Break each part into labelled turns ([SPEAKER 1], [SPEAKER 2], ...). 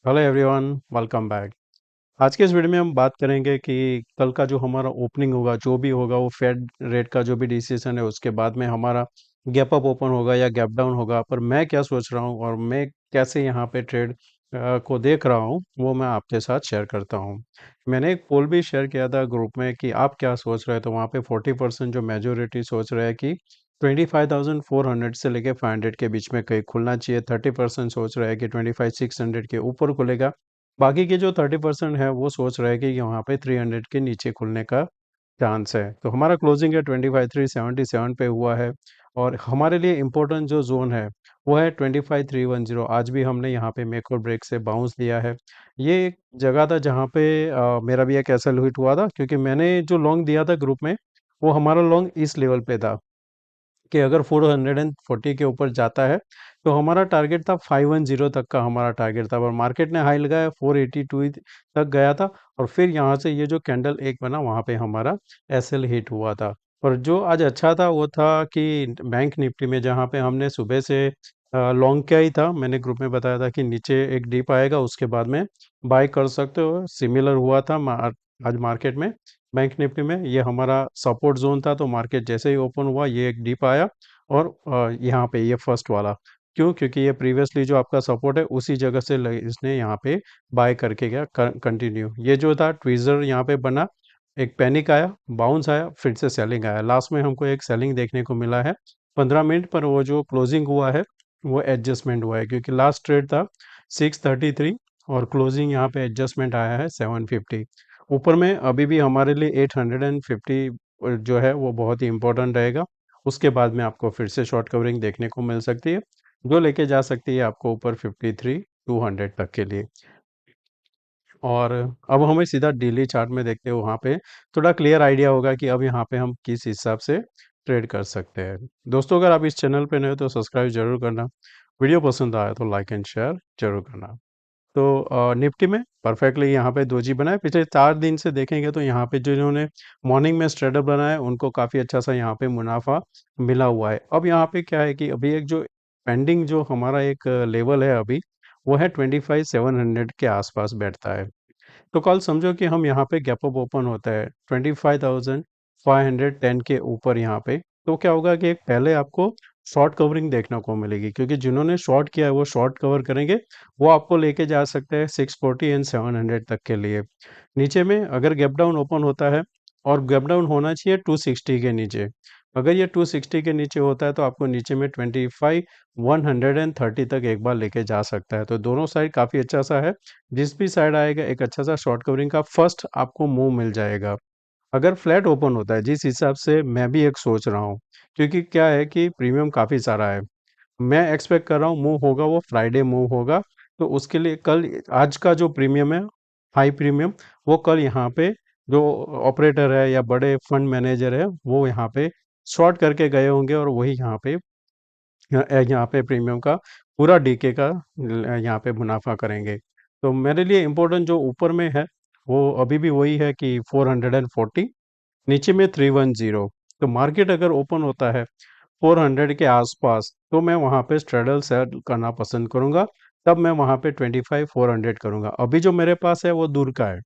[SPEAKER 1] Hello everyone, welcome back. आज के इस वीडियो में हम बात करेंगे कि कल का जो हमारा ओपनिंग होगा, जो भी होगा वो फेड रेट का जो भी डिसीजन है उसके बाद में हमारा गैप अप ओपन होगा या गैप डाउन होगा। पर मैं क्या सोच रहा हूँ और मैं कैसे यहाँ पे ट्रेड को देख रहा हूँ वो मैं आपके साथ शेयर करता हूँ। मैंने एक पोल भी शेयर किया था ग्रुप में कि आप क्या सोच रहे हैं, तो वहाँ पे 40% जो मेजोरिटी सोच रहे हैं कि 25,400 से लेके 500 के बीच में कहीं खुलना चाहिए। 30% सोच रहे हैं कि 25,600 के ऊपर खुलेगा। बाकी के जो 30% है वो सोच रहे हैं कि यहाँ पे 300 के नीचे खुलने का चांस है। तो हमारा क्लोजिंग है 25,377 पे हुआ है। और हमारे लिए इम्पोर्टेंट जो जोन है वो है 25,310। आज भी हमने यहाँ पे मेक और ब्रेक से बाउंस दिया है। ये एक जगह था जहाँ पे मेरा भी एक ऐसा हिट हुआ था, क्योंकि मैंने जो लॉन्ग दिया था ग्रुप में वो हमारा लॉन्ग इस लेवल पे था कि अगर 440 के ऊपर जाता है तो हमारा टारगेट था 510 तक का हमारा टारगेट था। और मार्केट ने हाई लगाया 482 तक गया था। और फिर यहाँ से ये जो कैंडल एक बना वहाँ पे हमारा एसएल हिट हुआ था। और जो आज अच्छा था वो था कि बैंक निफ्टी में, जहाँ पे हमने सुबह से लॉन्ग क्या ही था, मैंने ग्रुप में बताया था कि नीचे एक डिप आएगा उसके बाद में बाय कर सकते हो। सिमिलर हुआ था आज मार्केट में। बैंक निफ्टी में ये हमारा सपोर्ट जोन था, तो मार्केट जैसे ही ओपन हुआ ये एक डिप आया। और यहाँ पे ये फर्स्ट वाला, क्यों? क्योंकि ये प्रीवियसली जो आपका सपोर्ट है उसी जगह से इसने यहाँ पे बाय करके गया कंटिन्यू। ये जो था ट्वीजर यहाँ पे बना, एक पैनिक आया, बाउंस आया, फिर से सेलिंग आया। लास्ट में हमको एक सेलिंग देखने को मिला है 15 मिनट पर। वो जो क्लोजिंग हुआ है वो एडजस्टमेंट हुआ है, क्योंकि लास्ट ट्रेड था 633 और क्लोजिंग यहाँ पे एडजस्टमेंट आया है 750। ऊपर में अभी भी हमारे लिए 850 जो है वो बहुत ही इंपॉर्टेंट रहेगा। उसके बाद में आपको फिर से शॉर्ट कवरिंग देखने को मिल सकती है, जो लेके जा सकती है आपको ऊपर 53,200 तक के लिए। और अब हमें सीधा डेली चार्ट में देखते हैं, वहाँ पे थोड़ा क्लियर आइडिया होगा कि अब यहाँ पे हम किस हिसाब से ट्रेड कर सकते हैं। दोस्तों, अगर आप इस चैनल पे नए हो तो सब्सक्राइब जरूर करना। वीडियो पसंद आया तो लाइक एंड शेयर जरूर करना। तो निफ्टी में परफेक्टली यहाँ पे दोजी बना है। पिछले 4 दिन से देखेंगे तो यहाँ पे जो इन्होंने मॉर्निंग में स्ट्रेटअप बनाया है उनको काफ़ी अच्छा सा यहाँ पे मुनाफा मिला हुआ है। अब यहाँ पे क्या है कि अभी एक जो पेंडिंग जो हमारा एक लेवल है अभी, वो है 25,700 के आसपास बैठता है। तो कल समझो कि हम यहाँ पे गैप अप ओपन होता है 25,510 के ऊपर यहाँ पे, तो क्या होगा कि एक पहले आपको शॉर्ट कवरिंग देखने को मिलेगी, क्योंकि जिन्होंने शॉर्ट किया है वो शॉर्ट कवर करेंगे। वो आपको लेके जा सकते हैं 640 एंड 700 तक के लिए। नीचे में अगर गैप डाउन ओपन होता है, और गैप डाउन होना चाहिए 260 के नीचे। अगर ये 260 के नीचे होता है तो आपको नीचे में 25,130 तक एक बार लेके जा सकता है। तो दोनों साइड काफ़ी अच्छा सा है। जिस भी साइड आएगा एक अच्छा सा शॉर्ट कवरिंग का फर्स्ट आपको मूव मिल जाएगा। अगर फ्लैट ओपन होता है, जिस हिसाब से मैं भी एक सोच रहा हूँ, क्योंकि क्या है कि प्रीमियम काफ़ी सारा है। मैं एक्सपेक्ट कर रहा हूँ मूव होगा वो फ्राइडे मूव होगा। तो उसके लिए कल आज का जो प्रीमियम है, हाई प्रीमियम, वो कल यहाँ पे जो ऑपरेटर है या बड़े फंड मैनेजर है वो यहाँ पे शॉर्ट करके गए होंगे, और वही यहाँ पे प्रीमियम का पूरा डीके का यहाँ पे मुनाफा करेंगे। तो मेरे लिए इम्पोर्टेंट जो ऊपर में है वो अभी भी वही है कि 440, नीचे में 310। तो मार्केट अगर ओपन होता है 400 के आसपास तो मैं वहाँ पे स्ट्रेडल सेल करना पसंद करूँगा। तब मैं वहाँ पे 25,400 करूँगा। अभी जो मेरे पास है वो दूर का है,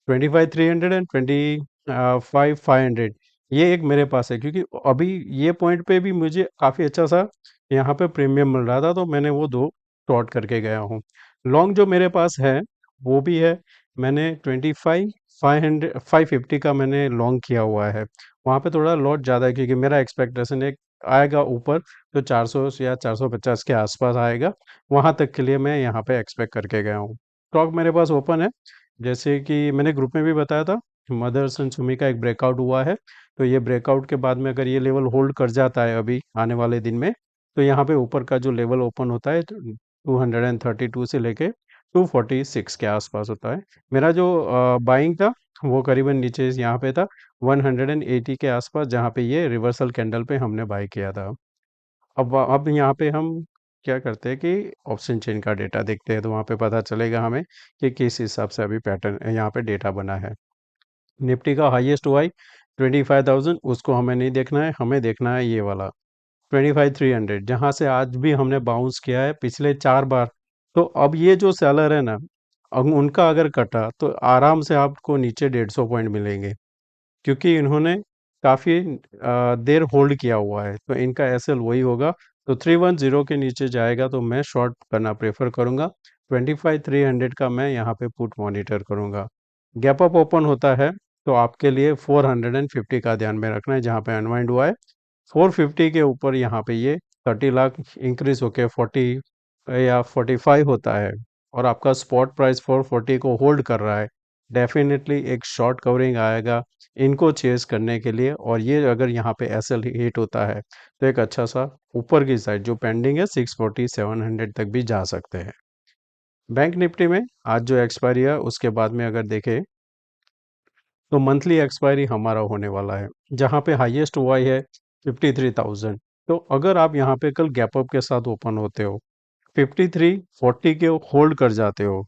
[SPEAKER 1] 25,300 एंड 25,500। ये एक मेरे पास है, क्योंकि अभी ये पॉइंट पे भी मुझे काफ़ी अच्छा सा यहाँ पे प्रीमियम मिल रहा था, तो मैंने वो दो शॉर्ट करके गया हूँ। लॉन्ग जो मेरे पास है वो भी है, मैंने 25,550 का मैंने लॉन्ग किया हुआ है। वहाँ पे थोड़ा लॉट ज़्यादा है, क्योंकि मेरा एक्सपेक्टेशन एक आएगा ऊपर तो 400 या 450 के आसपास आएगा। वहाँ तक के लिए मैं यहाँ पे एक्सपेक्ट करके गया हूँ। स्टॉक मेरे पास ओपन है, जैसे कि मैंने ग्रुप में भी बताया था, मदरसन सुमी का एक ब्रेकआउट हुआ है। तो ये ब्रेकआउट के बाद में अगर ये लेवल होल्ड कर जाता है अभी आने वाले दिन में, तो यहाँ पे ऊपर का जो लेवल ओपन होता है 232 से लेके 246 के आसपास होता है। मेरा जो बाइंग था वो करीबन नीचे यहाँ पे था 180 के आसपास, जहाँ पे ये रिवर्सल कैंडल पे हमने बाई किया था। अब यहाँ पे हम क्या करते हैं कि ऑप्शन चेन का डेटा देखते हैं, तो वहाँ पे पता चलेगा हमें कि किस हिसाब से अभी पैटर्न यहाँ पे डेटा बना है। निफ्टी का हाईएस्ट हुआ है 25,000, उसको हमें नहीं देखना है, हमें देखना है ये वाला 25,300, जहाँ से आज भी हमने बाउंस किया है पिछले 4 बार। तो अब ये जो सेलर है ना, उनका अगर कटा तो आराम से आपको नीचे 150 पॉइंट मिलेंगे, क्योंकि इन्होंने काफ़ी देर होल्ड किया हुआ है, तो इनका एसएल वही होगा। तो 310 के नीचे जाएगा तो मैं शॉर्ट करना प्रेफर करूंगा। 25,300 का मैं यहाँ पे पुट मॉनिटर करूंगा। गैप अप ओपन होता है तो आपके लिए 450 का ध्यान में रखना है, जहाँ पे अनवाइंड हुआ है 450 के ऊपर यहाँ पे ये 30 लाख इंक्रीज होके 40 या 45 होता है, और आपका स्पॉट प्राइस 440 को होल्ड कर रहा है, डेफिनेटली एक शॉर्ट कवरिंग आएगा इनको चेस करने के लिए। और ये अगर यहाँ पे एसएल हिट होता है तो एक अच्छा सा ऊपर की साइड जो पेंडिंग है 640 700 तक भी जा सकते हैं। बैंक निफ्टी में आज जो एक्सपायरी है उसके बाद में अगर देखें तो मंथली एक्सपायरी हमारा होने वाला है, जहाँ पे हाईएस्ट हुआ है 53,000। तो अगर आप यहाँ पे कल गैप अप के साथ ओपन होते हो, 5340 के होल्ड कर जाते हो,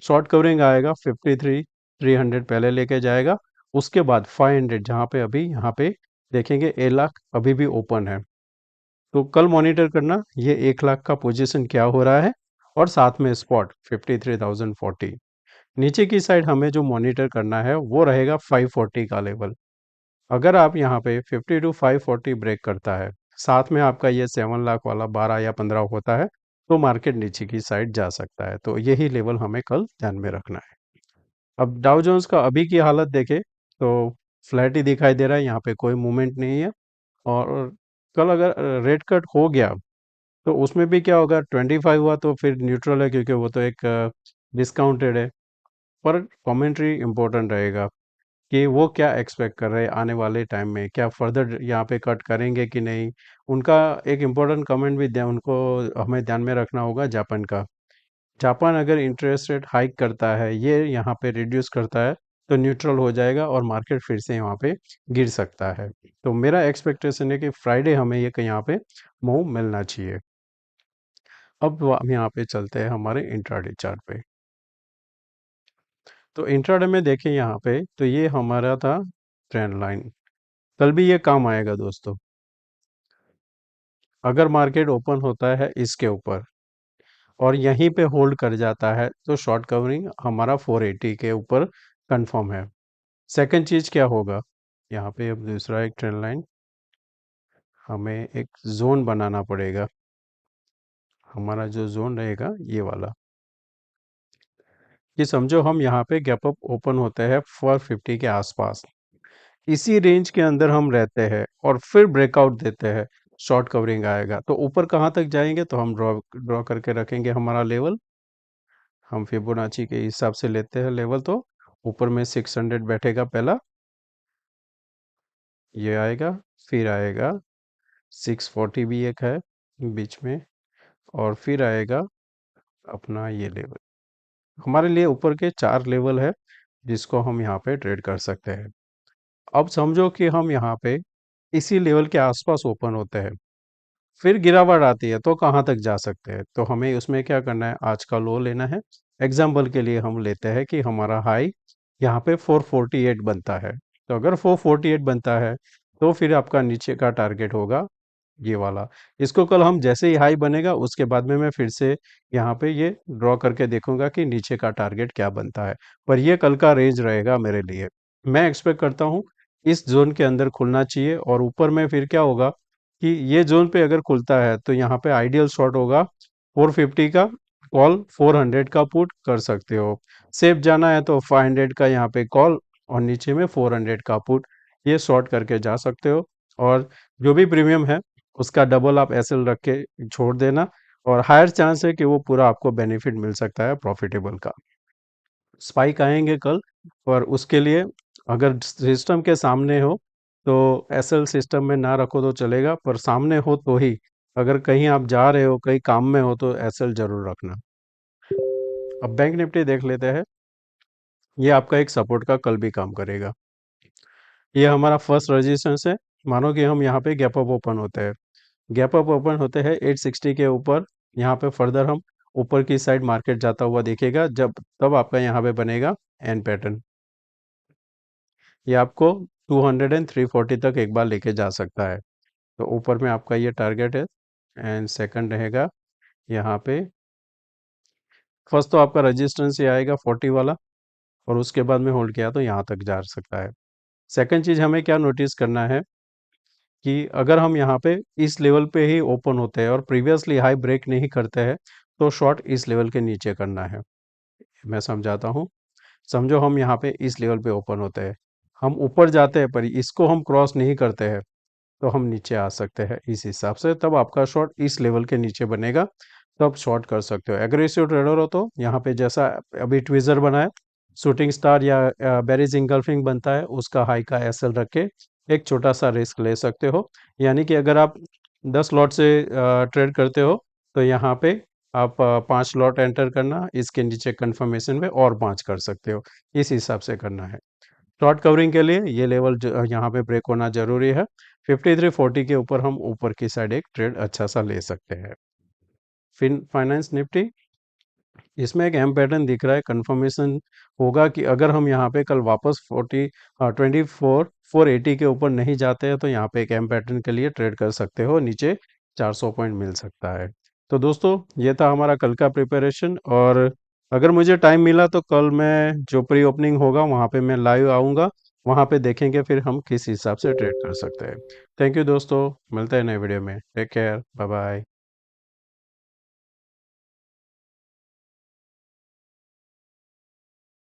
[SPEAKER 1] शॉर्ट कवरिंग आएगा 53,300 पहले लेके जाएगा, उसके बाद 500 जहाँ पे अभी यहाँ पे देखेंगे 1 लाख अभी भी ओपन है। तो कल मॉनिटर करना ये 1 लाख का पोजीशन क्या हो रहा है, और साथ में स्पॉट 53,040। नीचे की साइड हमें जो मॉनिटर करना है वो रहेगा 540 का लेवल। अगर आप यहाँ पे 50 टू 540 ब्रेक करता है, साथ में आपका ये 7 लाख वाला 12 या 15 होता है, तो मार्केट नीचे की साइड जा सकता है। तो यही लेवल हमें कल ध्यान में रखना है। अब डाउ जोन्स का अभी की हालत देखें तो फ्लैट ही दिखाई दे रहा है, यहाँ पे कोई मूवमेंट नहीं है। और कल अगर रेट कट हो गया तो उसमें भी क्या होगा, 25 हुआ तो फिर न्यूट्रल है, क्योंकि वो तो एक डिस्काउंटेड है। पर कमेंट्री इंपॉर्टेंट रहेगा कि वो क्या एक्सपेक्ट कर रहे हैं आने वाले टाइम में, क्या फर्दर यहाँ पे कट करेंगे कि नहीं। उनका एक इम्पोर्टेंट कमेंट भी उनको हमें ध्यान में रखना होगा, जापान का। जापान अगर इंटरेस्ट रेट हाइक करता है, ये यहाँ पे रिड्यूस करता है, तो न्यूट्रल हो जाएगा और मार्केट फिर से यहाँ पे गिर सकता है। तो मेरा एक्सपेक्टेशन है कि फ्राइडे हमें ये कहीं यहाँ पे मूव मिलना चाहिए। अब हम यहाँ पे चलते हैं हमारे इंट्राडे चार्ट पे। तो इंट्राडे में देखें यहाँ पे तो ये हमारा था ट्रेंड लाइन, कल भी ये काम आएगा दोस्तों। अगर मार्केट ओपन होता है इसके ऊपर और यहीं पे होल्ड कर जाता है तो शॉर्ट कवरिंग हमारा 480 के ऊपर कंफर्म है। सेकंड चीज क्या होगा, यहाँ पे अब दूसरा एक ट्रेंड लाइन हमें एक जोन बनाना पड़ेगा। हमारा जो जोन रहेगा ये वाला, ये समझो हम यहाँ पे गैप अप ओपन होते हैं 450 के आसपास, इसी रेंज के अंदर हम रहते हैं और फिर ब्रेकआउट देते हैं, शॉर्ट कवरिंग आएगा। तो ऊपर कहाँ तक जाएंगे तो हम ड्रॉ ड्रॉ करके रखेंगे हमारा लेवल। हम फिबोनाची के हिसाब से लेते हैं लेवल, तो ऊपर में 600 बैठेगा पहला, ये आएगा, फिर आएगा 640 भी एक है बीच में, और फिर आएगा अपना ये लेवल। हमारे लिए ऊपर के 4 लेवल है जिसको हम यहाँ पे ट्रेड कर सकते हैं। अब समझो कि हम यहाँ पे इसी लेवल के आसपास ओपन होते हैं, फिर गिरावट आती है तो कहाँ तक जा सकते हैं। तो हमें उसमें क्या करना है, आज का लो लेना है। एग्जाम्पल के लिए हम लेते हैं कि हमारा हाई यहाँ पे 448 बनता है, तो अगर 448 बनता है तो फिर आपका नीचे का टारगेट होगा ये वाला। इसको कल हम जैसे ही हाई बनेगा उसके बाद में मैं फिर से यहाँ पे ये ड्रॉ करके देखूंगा कि नीचे का टारगेट क्या बनता है। पर ये कल का रेंज रहेगा मेरे लिए। मैं एक्सपेक्ट करता हूँ इस जोन के अंदर खुलना चाहिए, और ऊपर में फिर क्या होगा कि ये जोन पे अगर खुलता है तो यहाँ पे आइडियल शॉट होगा 450 का कॉल, 400 का पुट कर सकते हो। सेफ जाना है तो 500 का यहाँ पे कॉल और नीचे में 400 का पुट, ये शॉर्ट करके जा सकते हो। और जो भी प्रीमियम है उसका डबल आप एसएल रख के छोड़ देना, और हायर चांस है कि वो पूरा आपको बेनिफिट मिल सकता है प्रॉफिटेबल का। स्पाइक आएंगे कल, पर उसके लिए अगर सिस्टम के सामने हो तो एसएल सिस्टम में ना रखो तो चलेगा, पर सामने हो तो ही, अगर कहीं आप जा रहे हो कहीं काम में हो तो एसएल जरूर रखना। अब बैंक निफ्टी देख लेते हैं, ये आपका एक सपोर्ट का कल भी काम करेगा। ये हमारा फर्स्ट रेजिस्टेंस है। मानो कि हम यहाँ पे गैप अप ओपन होते हैं, गैप अप ओपन होते हैं 860 के ऊपर, यहाँ पे फर्दर हम ऊपर की साइड मार्केट जाता हुआ दिखेगा, जब तब आपका यहाँ पे बनेगा एन पैटर्न। ये आपको 200 एंड 340 तक एक बार लेके जा सकता है। तो ऊपर में आपका ये टारगेट है, एंड सेकंड रहेगा यहाँ पे फर्स्ट तो आपका रेजिस्टेंस ये आएगा 40 वाला, और उसके बाद में होल्ड किया तो यहाँ तक जा सकता है। सेकंड चीज़ हमें क्या नोटिस करना है कि अगर हम यहाँ पे इस लेवल पे ही ओपन होते हैं और प्रीवियसली हाई ब्रेक नहीं करते हैं, तो शॉर्ट इस लेवल के नीचे करना है। मैं समझाता हूँ। समझो हम यहाँ पे इस लेवल पे ओपन होते हैं, हम ऊपर जाते हैं पर इसको हम क्रॉस नहीं करते हैं, तो हम नीचे आ सकते हैं इस हिसाब से। तब आपका शॉर्ट इस लेवल के नीचे बनेगा, तब शॉर्ट कर सकते हो। एग्रेसिव ट्रेडर हो तो यहाँ पे जैसा अभी ट्विज़र बना है, शूटिंग स्टार या बेरिज इंगल्फिंग बनता है, उसका हाई का एसएल रख के एक छोटा सा रिस्क ले सकते हो। यानी कि अगर आप 10 लॉट से ट्रेड करते हो, तो यहाँ पे आप 5 लॉट एंटर करना, इसके नीचे कंफर्मेशन में और 5 कर सकते हो। इस हिसाब से करना है। शॉर्ट कवरिंग के लिए ये लेवल यहाँ पे ब्रेक होना जरूरी है। 5340 के ऊपर हम ऊपर की साइड एक ट्रेड अच्छा सा ले सकते हैं। फिन फाइनेंस निफ्टी, इसमें एक एम पैटर्न दिख रहा है। कंफर्मेशन होगा कि अगर हम यहाँ पे कल वापस 480 के ऊपर नहीं जाते हैं, तो यहाँ पे एक एम पैटर्न के लिए ट्रेड कर सकते हो, नीचे 400 पॉइंट मिल सकता है। तो दोस्तों, ये था हमारा कल का प्रिपरेशन, और अगर मुझे टाइम मिला तो कल मैं जो प्री ओपनिंग होगा वहाँ पे मैं लाइव आऊँगा। वहाँ पे देखेंगे फिर हम किस हिसाब से ट्रेड कर सकते हैं। थैंक यू दोस्तों, मिलते हैं नए वीडियो में। Take care, bye bye.